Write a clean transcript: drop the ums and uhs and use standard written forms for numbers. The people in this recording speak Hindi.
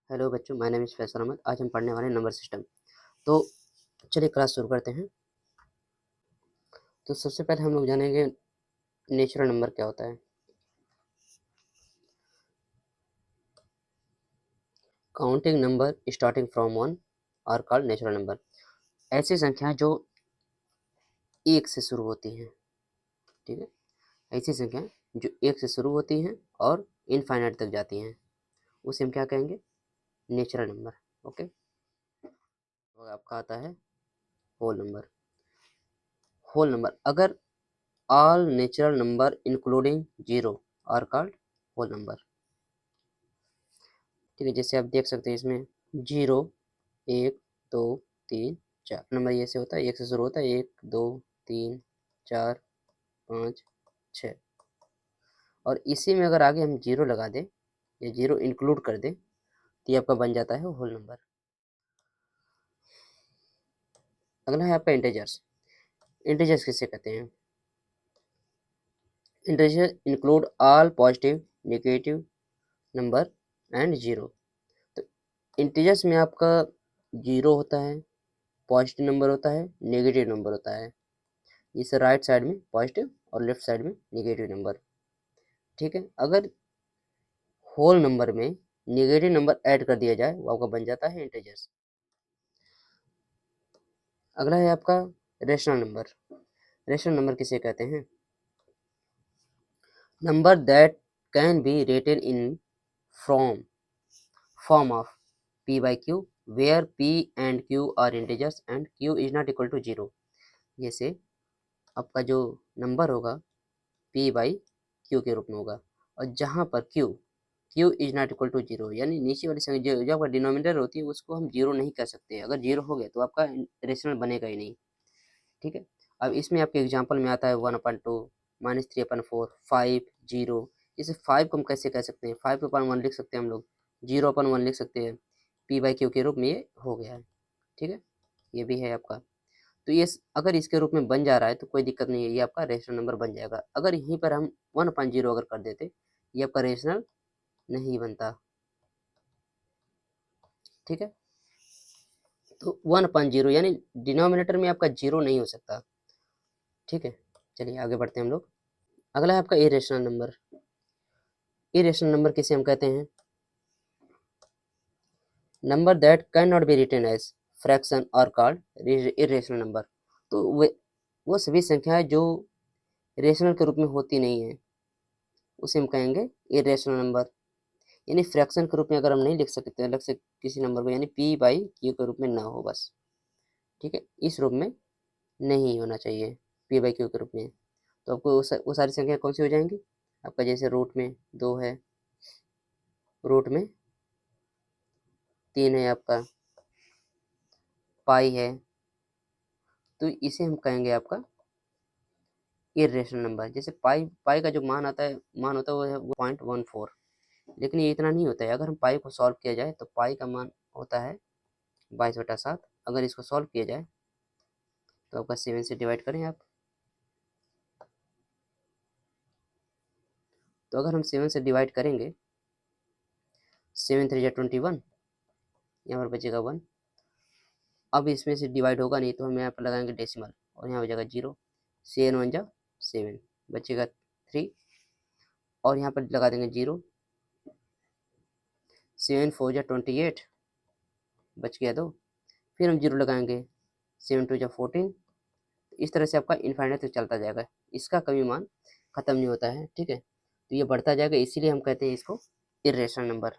हेलो बच्चों, my name is Faisal Ahmad. आज हम पढ़ने वाले हैं नंबर सिस्टम। तो चलिए क्लास शुरू करते हैं। तो सबसे पहले हम लोग जानेंगे नेचुरल नंबर क्या होता है। Counting number starting from 1 are called natural number. ऐसी संख्याएं जो 1 से शुरू होती हैं, ठीक है। ऐसी संख्याएं जो 1 से शुरू होती हैं और इनफाइनाइट तक जाती हैं, उसे हम क्या कहेंगे? Natural number. ओके। तो आपका आता है होल नंबर। होल नंबर, अगर all natural number including 0 are called whole number. ठीक है, जैसे आप देख सकते हैं इसमें 0, 1, 2, 3, 4 नंबर ये से होता है, 1 से शुरू होता है, 1, 2, 3, 4, 5, 6। और इसी में अगर आगे हम 0 लगा दें या 0 इंक्लूड कर दें तो ये आपका बन जाता है होल नंबर। अगला है आपका इंटीजर्स। इंटीजर्स किसे कहते हैं? Integer include all positive, negative number and 0। तो इंटीजर्स में आपका 0 होता है, पॉजिटिव नंबर होता है, नेगेटिव नंबर होता है। इसे राइट साइड में पॉजिटिव और लेफ्ट साइड में नेगेटिव नंबर। ठीक है, अगर होल नंबर में नेगेटिव नंबर ऐड कर दिया जाए वो आपका बन जाता है इंटीजर्स। अगला है आपका रेशनल नंबर। रेशनल नंबर किसे कहते हैं? Number that can be written in form of p by q where p and q are integers and q is not equal to 0। जैसे आपका जो नंबर होगा p by q के रूप में होगा, और जहाँ पर q is not equal to 0, यानी नीचे वाली संख्या जो आपका डिनोमिनेटर होती है उसको हम 0 नहीं कर सकते। अगर 0 हो गया तो आपका रेशनल बनेगा ही नहीं। ठीक है, अब इसमें आपके एग्जाम्पल में आता है 1/2, -3/4, 5, 0। जैसे 5 को हम कैसे कह सकते हैं? 5/1 लिख सकते हैं हम लोग, 0/1 लिख सकते हैं। p by q के रूप में ये हो गया है। ठीक है, ये भी है आपका। तो ये अगर इसके रूप में बन जा रहा है तो कोई दिक्कत नहीं है, ये आपका रेशनल नंबर बन जाएगा। अगर यहीं पर हम 1/0 अगर कर देते, ये आपका रेशनल नहीं बनता। ठीक है, तो 1/0 यानी डिनोमिनेटर में आपका 0 नहीं हो सकता। ठीक है, चलिए आगे बढ़ते हैं हम लोग। अगला है आपका इरेशनल नंबर। इरेशनल नंबर किसे हम कहते हैं? Number that can not be written as fraction are called irrational number. तो वो सभी संख्याएं जो रेशनल के रूप में होती नहीं है उसे हम कहेंगे इरेशनल नंबर। यानी फ्रैक्शन के रूप में अगर हम नहीं लिख सकते अलग से किसी नंबर को, यानी p by q के रूप में ना हो बस। ठीक है, इस रूप में नहीं होना चाहिए p by q के रूप में। तो आपको वो सारी संख्या कौन सी हो जाएंगी? आपका जैसे रूट में 2 है, रूट में 3 है, आपका पाई है, तो इसे हम कहेंगे आपका इरेशनल नंबर। जैसे पाई का जो मान होता है वो है 0.14, लेकिन ये इतना नहीं होता है। अगर हम पाई को सॉल्व किया जाए तो पाई का मान होता है 22/7। अगर इसको सॉल्व किया जाए तो आपका 7 से डिवाइड करें आप, तो अगर हम 7 से डिवाइड करेंगे, 7 3 21, यहाँ पर बचेगा 1। अब इसमें से डिवाइड होगा नहीं तो हम यहाँ पर लगाएंगे डेसिमल और यहाँ हो जाएगा 0। 7 1 जा 7, बचेगा 3 और यहाँ पर लगा देंगे 0। 7 4 जा 28, बच गया 2। फिर हम 0 लगाएंगे, 7 2 जा 14। इस तरह से आपका इनफाइनाइट तक चलता जाएगा, इसका कभी मान खत्म नहीं होता है। ठीक है, तो ये बढ़ता जाएगा, इसीलिए हम कहते हैं इसको इरेशनल नंबर।